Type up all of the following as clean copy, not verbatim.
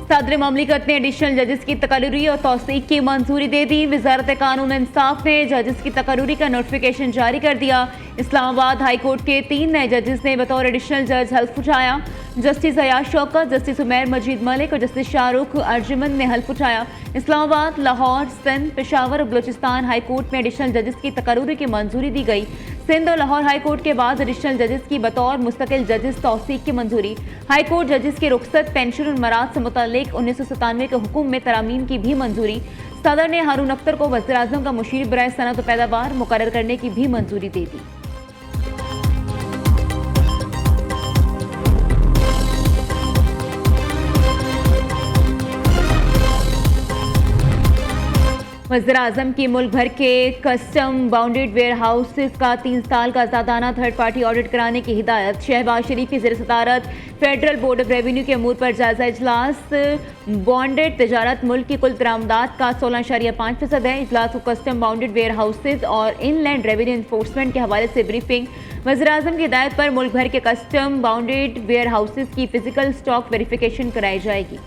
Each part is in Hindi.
सदर ममलिकत ने एडिशनल जजेस की तकर्री और तौसीक की मंजूरी दे दी। वजारत कानून इंसाफ ने जजेस की तकर्री का नोटिफिकेशन जारी कर दिया। इस्लामाबाद हाई कोर्ट के 3 नए जजेस ने बतौर एडिशनल जज हल्फ उठाया। जस्टिस अयाज शौकत, जस्टिस उमैर मजीद मलिक और जस्टिस शाहरुख अर्जुमन ने हल्फ उठाया। इस्लामाबाद, लाहौर, सिंध, पेशावर और बलूचिस्तान हाई कोर्ट में एडिशनल जजेस की तकर्री की मंजूरी दी गई। सिंध और लाहौर हाई कोर्ट के बाद एडिशनल जजेस की बतौर मुस्तकिल जजेस तौसीक की मंजूरी। हाई कोर्ट जजेस की रुखसत, पेंशन और मराद से मुतल्लिक 1997 के हुक्म में तरामीम की भी मंजूरी। सदर ने हारून अख्तर को वज़ीर आज़म का मुशीर बराए सनअत और पैदावार मुकर्रर करने की भी मंजूरी दे दी। वज़ीर आज़म की मुल्क भर के कस्टम बाउंडेड वेयर हाउसेस का 3 साल का आज़ादाना थर्ड पार्टी ऑडिट कराने की हिदायत। शहबाज शरीफ की ज़ेर सदारत फेडरल बोर्ड ऑफ रेवेन्यू के अमूर पर जायजा इजलास। बॉन्डेड तजारत मुल्क की कुल दरामदात का 16.5% है। इजलास को कस्टम बाउंडेड वेयर हाउसेज और इनलैंड रेवेन्यू इन्फोर्समेंट के हवाले से ब्रीफिंग। वज़ीर आज़म की हिदायत पर मुल्क भर के कस्टम बाउंडेड वेयर हाउसेज की फिजिकल स्टॉक वेरिफिकेशन कराई जाएगी।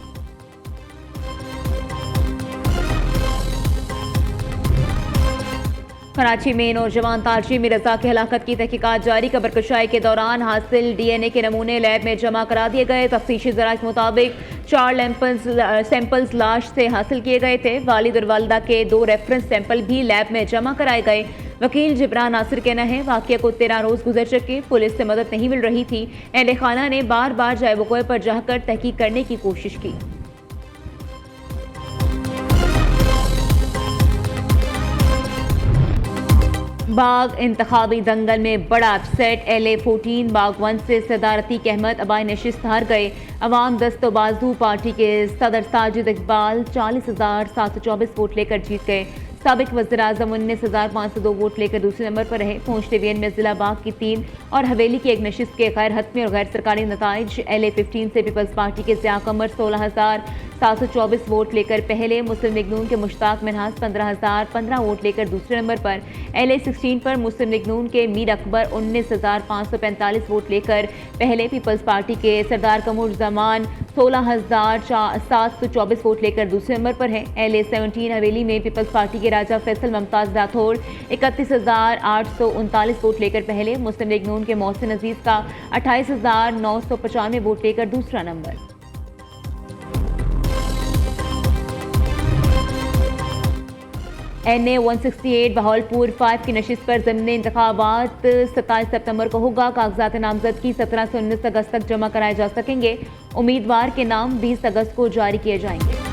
कराची में नौजवान ताजी मिर्जा की हलाकत की तहकीकात जारी। कब्रकुशाई के दौरान हासिल डीएनए के नमूने लैब में जमा करा दिए गए। तफ्तीशी ज़राए के मुताबिक 4 सैंपल्स लाश से हासिल किए गए थे। वालिद और वालिदा के 2 रेफरेंस सैंपल भी लैब में जमा कराए गए। वकील जिब्रान नासिर कहना है वाक़या को 13 रोज़ गुजर चुके, पुलिस से मदद नहीं मिल रही थी। अहले खाना ने बार बार जाए वक़ूअ पर जाकर तहकीक करने की कोशिश की। बाग इंतखाबी दंगल में बड़ा अपसेट। LA14 बाग 1 से सदारती कहमत अबाई नशिस्त हार गए। अवाम दस्तो बाजू पार्टी के सदर साजिद इकबाल 40,724 वोट लेकर जीत गए। साबिक वज़ीर आज़म 19,502 वोट लेकर दूसरे नंबर पर रहे। पूंछ डिवीजन में जिला बाग की 3 और हवेली की 1 नशिस्त के गैर हतमी और गैर सरकारी नताइज। LA15 से पीपल्स पार्टी के ज़िया कमर 16,724 वोट लेकर पहले। मुस्लिम लीग नून के मुश्ताक मिनहास 15,015 वोट लेकर दूसरे नंबर पर। LA16 पर मुस्लिम लीग नून के मीर अकबर 19,545 वोट लेकर पहले। पीपल्स पार्टी के सरदार कमर जमान 16,724 वोट लेकर दूसरे नंबर पर है। LA17 हवेली में पीपल्स पार्टी के राजा फैसल ममताज राठौड़ 31,839 वोट लेकर पहले। मुस्लिम लीग नून के मोहसिन अजीज का 28,995 वोट लेकर दूसरा नंबर। NA 168 बहावलपुर 5 की नशिस्त पर ज़मीनी इंतखाबात 27 सितंबर को होगा। कागजात नामजदगी 17 से 19 अगस्त तक जमा कराए जा सकेंगे। उम्मीदवार के नाम 20 अगस्त को जारी किए जाएंगे।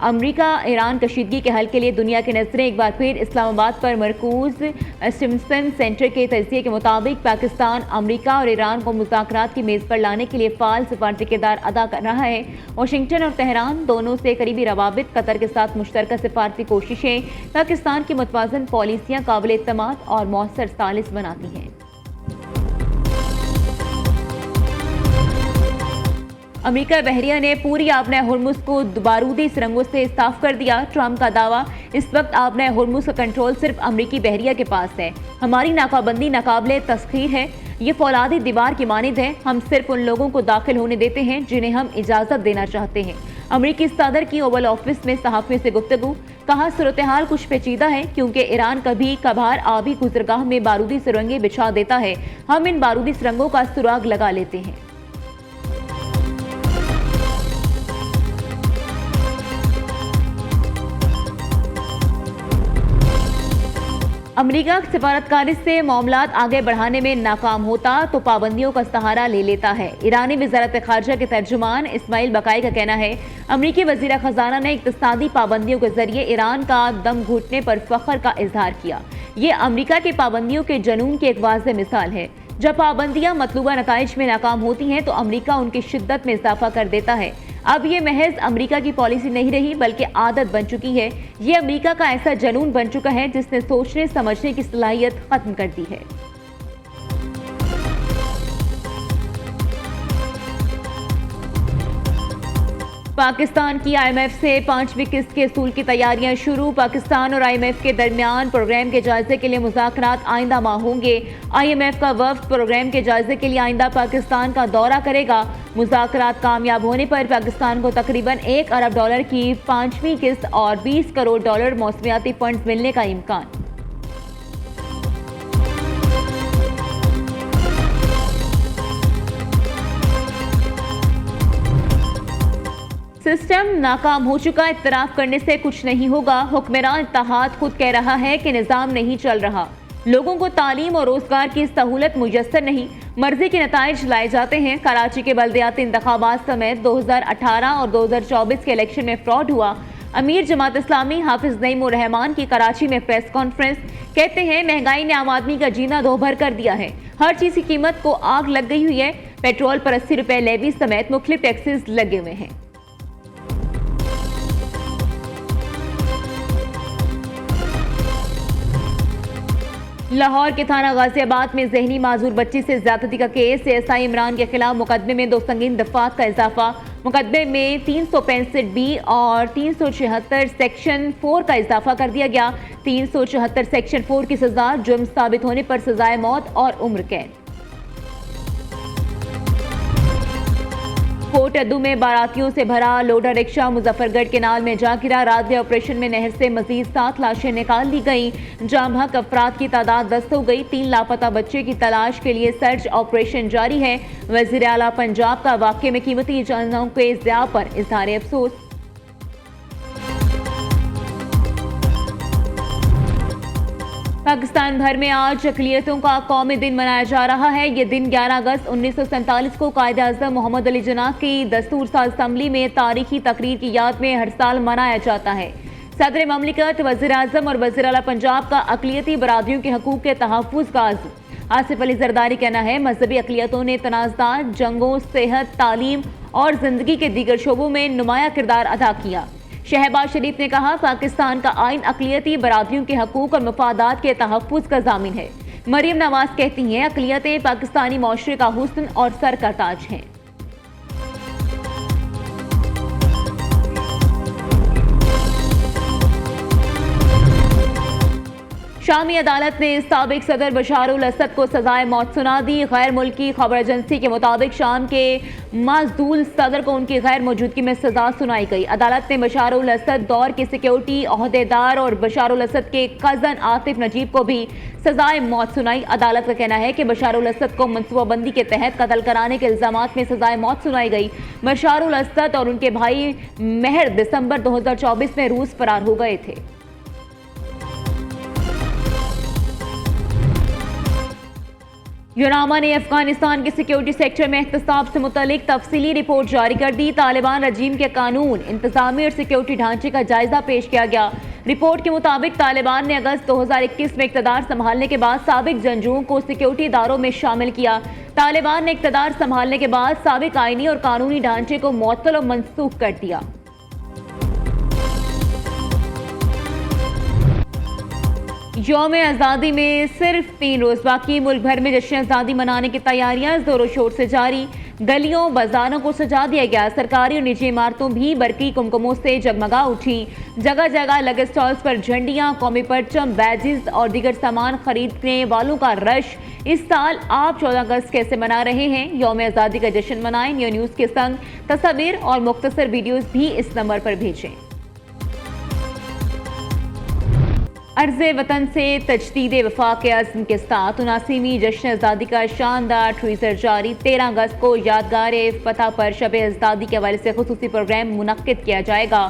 अमरीका ईरान कशीदगी के हल के लिए दुनिया की नजरें एक बार फिर इस्लामाबाद पर मरकूज। स्टिमसन सेंटर के तजिए के मुताबिक पाकिस्तान अमरीका और ईरान को मुज़ाकरात की मेज़ पर लाने के लिए फ़ाल सिफारती किरदार अदा कर रहा है। वाशिंगटन और तेहरान दोनों से करीबी रवाबित, कतर के साथ मुश्तरका सिफारती कोशिशें पाकिस्तान की मुतवाज़न पॉलिसियाँ काबिल एतमाद और मौसर सालिस बनाती हैं। अमेरिका बहरिया ने पूरी आबना हुर्मुज़ को बारूदी सुरंगों से साफ कर दिया। ट्रंप का दावा, इस वक्त आबना हुर्मुज़ का कंट्रोल सिर्फ अमेरिकी बहरिया के पास है। हमारी नाकाबंदी नाकाबिले तस्खीर है। ये फौलादी दीवार की मानिंद है। हम सिर्फ उन लोगों को दाखिल होने देते हैं जिन्हें हम इजाज़त देना चाहते हैं। अमेरिकी सदर की ओवल ऑफिस में सहाफ़ियों से गुफ्तगू। कहा, सूरत हाल कुछ पेचीदा है क्योंकि ईरान कभी कभार आबी गुजरगाह में बारूदी सुरंगें बिछा देता है। हम इन बारूदी सुरंगों का सुराग लगा लेते हैं। अमेरिका सिफारतकारी से मामलात आगे बढ़ाने में नाकाम होता तो पाबंदियों का सहारा ले लेता है। ईरानी वज़ारत ख़ारजा के तर्जुमान इस्माइल बकाई का कहना है, अमेरिकी वज़ीर ख़जाना ने इक़्तिसादी पाबंदियों के जरिए ईरान का दम घुटने पर फ़ख्र का इजहार किया। ये अमेरिका की पाबंदियों के जनून की एक वाज़ेह मिसाल है। जब पाबंदियाँ मतलूबा नताइज में नाकाम होती हैं तो अमेरिका उनकी शिद्दत में इजाफा कर देता है। अब ये महज अमेरिका की पॉलिसी नहीं रही बल्कि आदत बन चुकी है। ये अमेरिका का ऐसा जनून बन चुका है जिसने सोचने समझने की सलाहियत खत्म कर दी है। पाकिस्तान की आईएमएफ से 5वीं किस्त के असूल की तैयारियां शुरू। पाकिस्तान और आईएमएफ के दरमियान प्रोग्राम के जायजे के लिए मुज़ाकरात आइंदा माह होंगे। आईएमएफ का वफ्द प्रोग्राम के जायजे के लिए आइंदा पाकिस्तान का दौरा करेगा। मुज़ाकरात कामयाब होने पर पाकिस्तान को तकरीबन $1 अरब की 5वीं किस्त और $20 करोड़ मौसमियाती फंड मिलने का इम्कान। सिस्टम नाकाम हो चुका, इत्तराफ करने से कुछ नहीं होगा। हुक्मरान इत्तेहाद खुद कह रहा है कि निज़ाम नहीं चल रहा, लोगों को तालीम और रोजगार की सहूलत मुयस्सर नहीं, मर्जी के नताइज लाए जाते हैं। कराची के बल्दियाती इंतखाबात समेत 2018 और 2024 के इलेक्शन में फ्रॉड हुआ। अमीर जमात इस्लामी हाफिज नईम उर रहमान की कराची में प्रेस कॉन्फ्रेंस। कहते हैं महंगाई ने आम आदमी का जीना दोभर कर दिया है, हर चीज की कीमत को आग लग गई हुई है। पेट्रोल पर 80 रुपए लेवी समेत मुख्तलिफ टैक्सेस लगे हुए हैं। लाहौर के थाना गाजियाबाद में जहनी माजूर बच्ची से ज्यादती का केस। एएसआई इमरान के खिलाफ मुकदमे में 2 संगीन दफात का इजाफा। मुकदमे में 365B और 376 सेक्शन 4 का इजाफा कर दिया गया। 376 सेक्शन 4 की सजा जुर्म साबित होने पर सजाए मौत और उम्र कैद। कोट अद्दू में बारातियों से भरा लोडर रिक्शा मुजफ्फरगढ़ केनाल में जा गिरा। रात ऑपरेशन में नहर से मजीद 7 लाशें निकाल ली गई। जाम हक अफराद की तादाद 10 हो गई। 3 लापता बच्चे की तलाश के लिए सर्च ऑपरेशन जारी है। वजीर आला पंजाब का वाकये में कीमती जानों के ज़िया पर इजहार अफसोस। पाकिस्तान भर में आज अक़लियतों का कौमी दिन मनाया जा रहा है। ये दिन 11 अगस्त 1947 को कायद-ए-आज़म मोहम्मद अली जिन्नाह की दस्तूर साज़ असम्बली में तारीखी तकरीर की याद में हर साल मनाया जाता है। सदर ममलिकत, वज़ीर आज़म और वज़ीर आला पंजाब का अक़लियती बरादरियों के हकूक़ के तहफ़्फ़ुज़ का आज़म। आसिफ अली ज़रदारी कहना है, मजहबी अक़लियतों ने तनाज़ात, जंगों, सेहत, तालीम और ज़िंदगी के दीगर शोबों में नुमाया किरदार अदा किया। शहबाज शरीफ ने कहा, पाकिस्तान का आइन अक़लियती बरादरियों के हकूक़ और मफादात के तहफ़्फ़ुज़ का ज़ामिन है। मरियम नवाज कहती हैं, अक़लियतें पाकिस्तानी माशरे का हुस्न और सर का ताज हैं। शामी अदालत ने साबिक सदर बशार उल असद को सजाए मौत सुना दी। गैर मुल्की खबर एजेंसी के मुताबिक शाम के मजदूल सदर को उनकी गैर मौजूदगी में सजा सुनाई गई। अदालत ने बशार उल असद दौर के सिक्योरिटी अहदेदार और बशार उल असद के कजन आतिफ नजीब को भी सजाए मौत सुनाई। अदालत का कहना है कि बशार उल असद को मनसूबाबंदी के तहत कत्ल कराने के इल्जामात में सजाए मौत सुनाई गई। बशार उल असद और उनके भाई महर दिसंबर 2024 में रूस फरार हो गए थे। यूनामा ने अफगानिस्तान के सिक्योरिटी सेक्टर में एहतसाब से मुतल्लिक तफसीली रिपोर्ट जारी कर दी। तालिबान रजीम के कानून, इंतजामी और सिक्योरिटी ढांचे का जायजा पेश किया गया। रिपोर्ट के मुताबिक तालिबान ने अगस्त 2021 में इक़्तिदार संभालने के बाद साबिक जंगजुओं को सिक्योरिटी इदारों में शामिल किया। तालिबान ने इक़्तिदार संभालने के बाद साबिक आईनी और कानूनी ढांचे को मुअत्तल और मनसूख कर दिया। यौम आज़ादी में सिर्फ 3 रोज बाकी, मुल्क भर में जश्न आज़ादी मनाने की तैयारियां जोरों शोर से जारी। गलियों बाजारों को सजा दिया गया। सरकारी और निजी इमारतों भी बरकी कुमकुमों से जगमगा उठी। जगह जगह लगे स्टॉल्स पर झंडियां, कौमी परचम, बैजेस और दीगर सामान खरीदने वालों का रश। इस साल आप 14 अगस्त कैसे मना रहे हैं? यौम आज़ादी का जश्न मनाएं। न्यूज़ के संग तस्वीर और मुख्तसर वीडियोस भी इस नंबर पर भेजें। अर्ज़े वतन से तजदीद वफाक के अज़्म के साथ 79वीं जश्न आज़ादी का शानदार ट्वीज़र जारी। 13 अगस्त को यादगार फतह पर शब आज़ादी के हवाले से खुसूसी प्रोग्राम मुनक्किद किया जाएगा।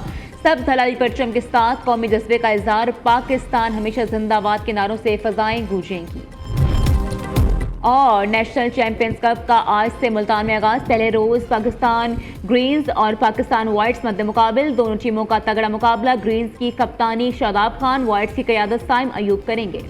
सब धलाली परचम के साथ कौमी जज्बे का इज़हार, पाकिस्तान हमेशा जिंदाबाद के नारों से फ़ज़ाएँ गूंजेंगी। और नेशनल चैंपियंस कप का आज से मुल्तान में आगाज। पहले रोज पाकिस्तान ग्रीन्स और पाकिस्तान वाइट्स मध्य मुकाबिल। दोनों टीमों का तगड़ा मुकाबला। ग्रीन्स की कप्तानी शादाब खान, वाइट्स की क़यादत साइम अयूब करेंगे।